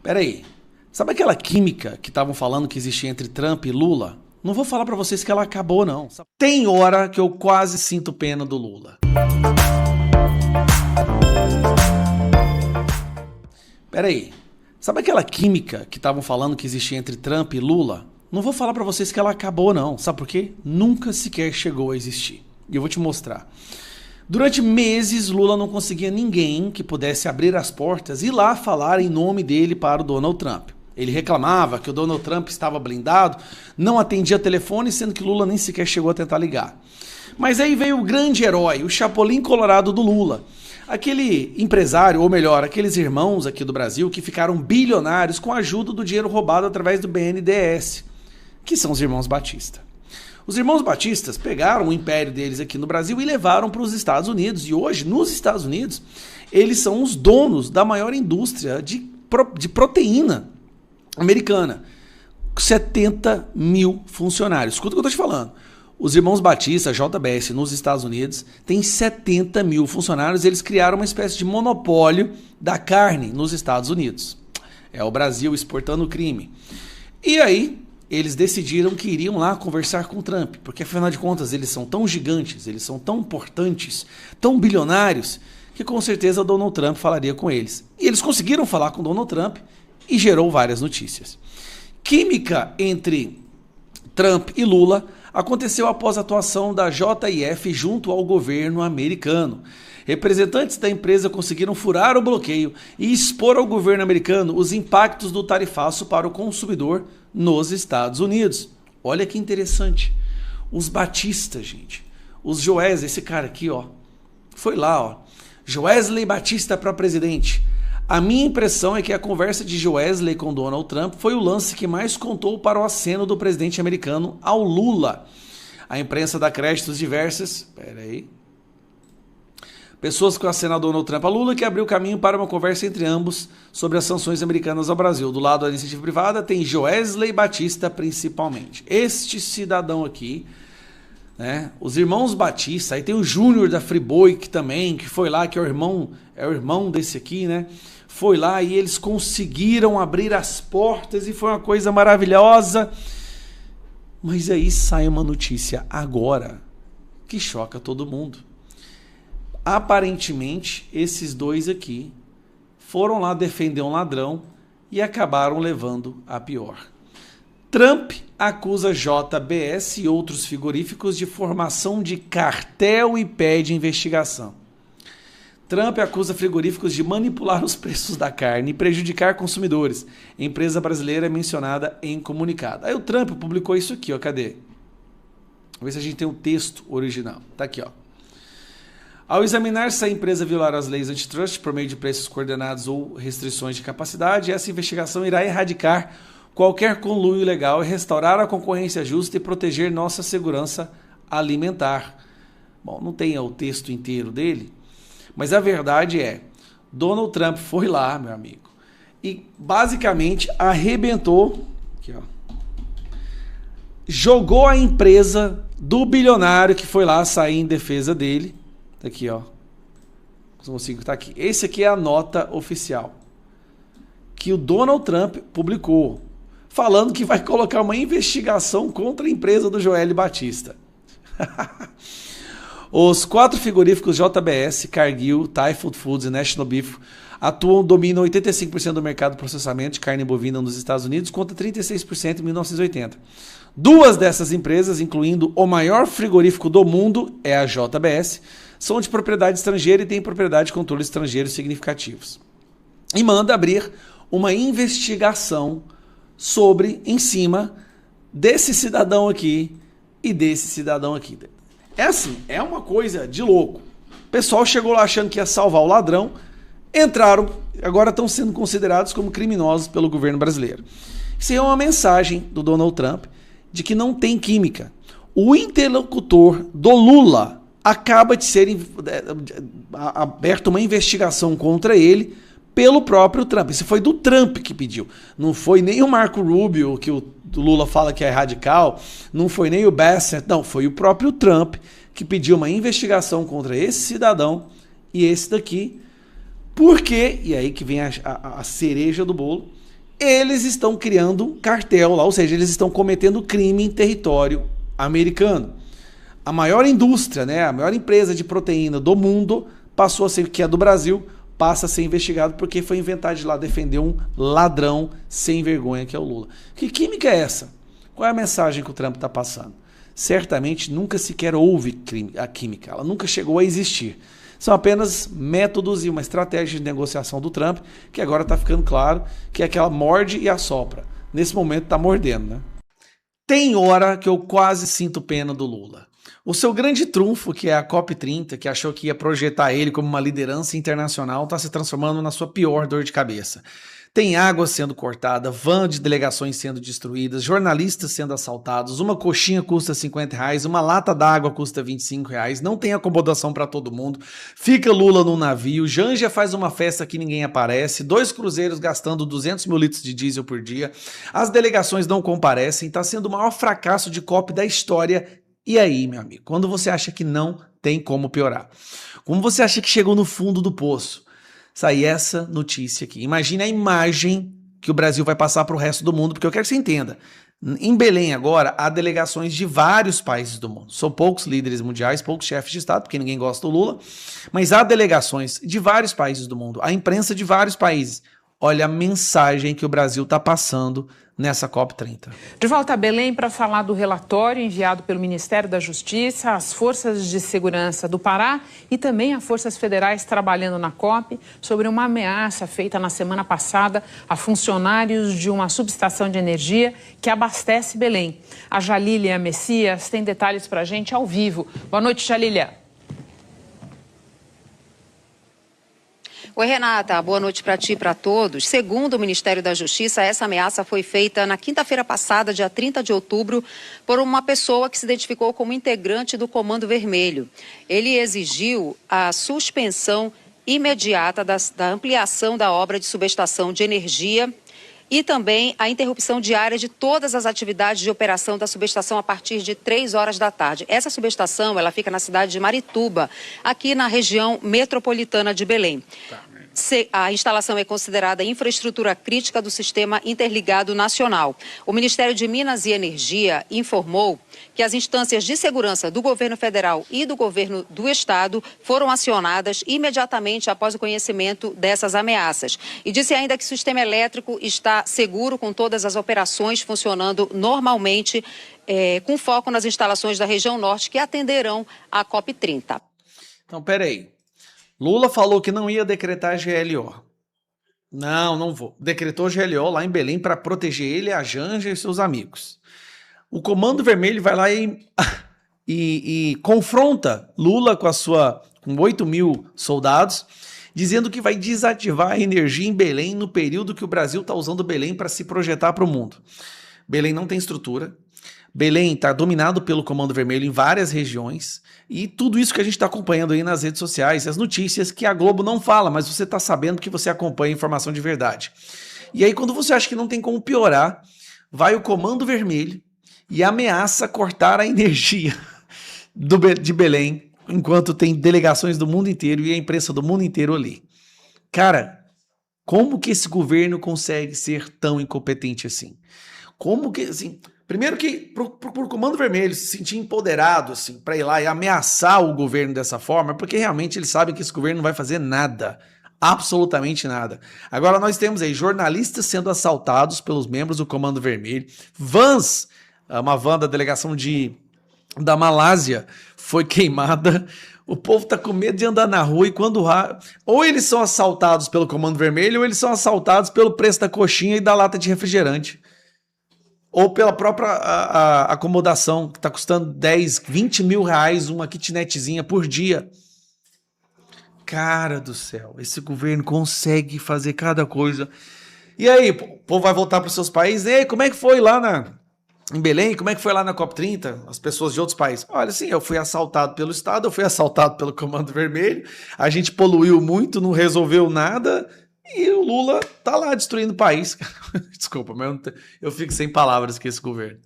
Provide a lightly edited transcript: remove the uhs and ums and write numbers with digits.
Pera aí, sabe aquela química que estavam falando que existia entre Trump e Lula? Não vou falar pra vocês que ela acabou, não. Tem hora que eu quase sinto pena do Lula. Pera aí, sabe aquela química que estavam falando que existia entre Trump e Lula? Não vou falar pra vocês que ela acabou, não. Sabe por quê? Nunca sequer chegou a existir. E eu vou te mostrar. Durante meses, Lula não conseguia ninguém que pudesse abrir as portas e ir lá falar em nome dele para o Donald Trump. Ele reclamava que o Donald Trump estava blindado, não atendia telefone, sendo que Lula nem sequer chegou a tentar ligar. Mas aí veio o grande herói, o Chapolin Colorado do Lula. Aquele empresário, ou melhor, aqueles irmãos aqui do Brasil que ficaram bilionários com a ajuda do dinheiro roubado através do BNDES, que são os irmãos Batista. Os irmãos Batistas pegaram o império deles aqui no Brasil e levaram para os Estados Unidos. E hoje, nos Estados Unidos, eles são os donos da maior indústria de proteína americana. 70 mil funcionários. Escuta o que eu estou te falando. Os irmãos Batista, JBS, nos Estados Unidos, tem 70 mil funcionários. Eles criaram uma espécie de monopólio da carne nos Estados Unidos. É o Brasil exportando crime. E aí, eles decidiram que iriam lá conversar com o Trump, porque afinal de contas eles são tão gigantes, eles são tão importantes, tão bilionários, que com certeza Donald Trump falaria com eles. E eles conseguiram falar com Donald Trump e gerou várias notícias. Química entre Trump e Lula aconteceu após a atuação da JIF junto ao governo americano. Representantes da empresa conseguiram furar o bloqueio e expor ao governo americano os impactos do tarifaço para o consumidor nos Estados Unidos. Olha que interessante. Os Batistas, gente. Os Joés, esse cara aqui, ó. Foi lá, ó. Joesley Batista para presidente. A minha impressão é que a conversa de Joesley com Donald Trump foi o lance que mais contou para o aceno do presidente americano ao Lula. A imprensa dá créditos diversas. Pera aí. Pessoas que acenam Donald Trump a Lula, que abriu caminho para uma conversa entre ambos sobre as sanções americanas ao Brasil. Do lado da iniciativa privada tem Joesley Batista principalmente. Este cidadão aqui, né? Os irmãos Batista, aí tem o Júnior da Friboi que também, que foi lá, que é o irmão desse aqui, né? Foi lá e eles conseguiram abrir as portas e foi uma coisa maravilhosa. Mas aí sai uma notícia agora que choca todo mundo. Aparentemente, esses dois aqui foram lá defender um ladrão e acabaram levando a pior. Trump acusa JBS e outros frigoríficos de formação de cartel e pede investigação. Trump acusa frigoríficos de manipular os preços da carne e prejudicar consumidores. Empresa brasileira é mencionada em comunicado. Aí o Trump publicou isso aqui, ó, cadê? Vamos ver se a gente tem o texto original. Tá aqui, ó. Ao examinar se a empresa violar as leis antitrust por meio de preços coordenados ou restrições de capacidade, essa investigação irá erradicar qualquer conluio ilegal e restaurar a concorrência justa e proteger nossa segurança alimentar. Bom, não tem o texto inteiro dele, mas a verdade é, Donald Trump foi lá, meu amigo, e basicamente arrebentou, aqui, ó, jogou a empresa do bilionário que foi lá sair em defesa dele. Tá aqui, ó. Não consigo, tá aqui. Esse aqui é a nota oficial que o Donald Trump publicou, falando que vai colocar uma investigação contra a empresa do Joel Batista. Os 4 frigoríficos JBS, Cargill, Thai Food Foods e National Beef dominam 85% do mercado de processamento de carne bovina nos Estados Unidos, contra 36% em 1980. 2 dessas empresas, incluindo o maior frigorífico do mundo, é a JBS, são de propriedade estrangeira e têm propriedade de controle estrangeiro significativos. E manda abrir uma investigação em cima desse cidadão aqui e desse cidadão aqui. É assim, é uma coisa de louco. O pessoal chegou lá achando que ia salvar o ladrão, entraram, agora estão sendo considerados como criminosos pelo governo brasileiro. Isso é uma mensagem do Donald Trump de que não tem química. O interlocutor do Lula acaba de ser aberta uma investigação contra ele pelo próprio Trump. Isso foi do Trump que pediu. Não foi nem o Marco Rubio, que o Lula fala que é radical, não foi nem o Bassett, não, foi o próprio Trump que pediu uma investigação contra esse cidadão e esse daqui. Por quê? E aí que vem a cereja do bolo. Eles estão criando um cartel lá, ou seja, eles estão cometendo crime em território americano. A maior indústria, né, a maior empresa de proteína do mundo passou a ser, que é do Brasil, passa a ser investigado porque foi inventar de lá defender um ladrão sem vergonha que é o Lula. Que química é essa? Qual é a mensagem que o Trump está passando? Certamente nunca sequer houve a química, ela nunca chegou a existir. São apenas métodos e uma estratégia de negociação do Trump, que agora está ficando claro que é aquela morde e assopra. Nesse momento está mordendo, né? Tem hora que eu quase sinto pena do Lula. O seu grande trunfo, que é a COP30, que achou que ia projetar ele como uma liderança internacional, está se transformando na sua pior dor de cabeça. Tem água sendo cortada, van de delegações sendo destruídas, jornalistas sendo assaltados, uma coxinha custa R$50, uma lata d'água custa R$25, não tem acomodação para todo mundo, fica Lula num navio, Janja faz uma festa que ninguém aparece, 2 cruzeiros gastando 200 mil litros de diesel por dia, as delegações não comparecem, está sendo o maior fracasso de COP da história. E aí, meu amigo, quando você acha que não tem como piorar? Como você acha que chegou no fundo do poço? Sai essa notícia aqui. Imagine a imagem que o Brasil vai passar para o resto do mundo, porque eu quero que você entenda. Em Belém agora, há delegações de vários países do mundo. São poucos líderes mundiais, poucos chefes de Estado, porque ninguém gosta do Lula, mas há delegações de vários países do mundo, a imprensa de vários países. Olha a mensagem que o Brasil está passando nessa COP30. De volta a Belém para falar do relatório enviado pelo Ministério da Justiça, às forças de segurança do Pará e também a forças federais trabalhando na COP sobre uma ameaça feita na semana passada a funcionários de uma subestação de energia que abastece Belém. A Jalília Messias tem detalhes para a gente ao vivo. Boa noite, Jalília. Oi, Renata, boa noite para ti e para todos. Segundo o Ministério da Justiça, essa ameaça foi feita na quinta-feira passada, dia 30 de outubro, por uma pessoa que se identificou como integrante do Comando Vermelho. Ele exigiu a suspensão imediata da ampliação da obra de subestação de energia e também a interrupção diária de todas as atividades de operação da subestação a partir de 3 horas da tarde. Essa subestação, ela fica na cidade de Marituba, aqui na região metropolitana de Belém. A instalação é considerada infraestrutura crítica do Sistema Interligado Nacional. O Ministério de Minas e Energia informou que as instâncias de segurança do governo federal e do governo do estado foram acionadas imediatamente após o conhecimento dessas ameaças. E disse ainda que o sistema elétrico está seguro, com todas as operações funcionando normalmente, com foco nas instalações da região norte que atenderão a COP30. Então, peraí. Lula falou que não ia decretar GLO. Não vou. Decretou GLO lá em Belém para proteger ele, a Janja e seus amigos. O Comando Vermelho vai lá e confronta Lula com 8 mil soldados, dizendo que vai desativar a energia em Belém no período que o Brasil está usando Belém para se projetar para o mundo. Belém não tem estrutura. Belém está dominado pelo Comando Vermelho em várias regiões e tudo isso que a gente está acompanhando aí nas redes sociais, as notícias que a Globo não fala, mas você está sabendo que você acompanha informação de verdade. E aí quando você acha que não tem como piorar, vai o Comando Vermelho e ameaça cortar a energia de Belém, enquanto tem delegações do mundo inteiro e a imprensa do mundo inteiro ali. Cara, como que esse governo consegue ser tão incompetente assim? Como que, assim... Primeiro que pro Comando Vermelho se sentir empoderado assim, para ir lá e ameaçar o governo dessa forma, porque realmente eles sabem que esse governo não vai fazer nada, absolutamente nada. Agora nós temos aí jornalistas sendo assaltados pelos membros do Comando Vermelho, vans, uma van da delegação da Malásia foi queimada, o povo tá com medo de andar na rua e quando... Ou eles são assaltados pelo Comando Vermelho ou eles são assaltados pelo preço da coxinha e da lata de refrigerante. Ou pela própria acomodação, que está custando 10, 20 mil reais uma kitnetzinha por dia. Cara do céu, esse governo consegue fazer cada coisa. E aí, o povo vai voltar para os seus países? E aí, como é que foi lá em Belém? Como é que foi lá na COP30? As pessoas de outros países. Olha, assim, eu fui assaltado pelo Estado, eu fui assaltado pelo Comando Vermelho, a gente poluiu muito, não resolveu nada... E o Lula tá lá destruindo o país. Desculpa, mas eu fico sem palavras com esse governo.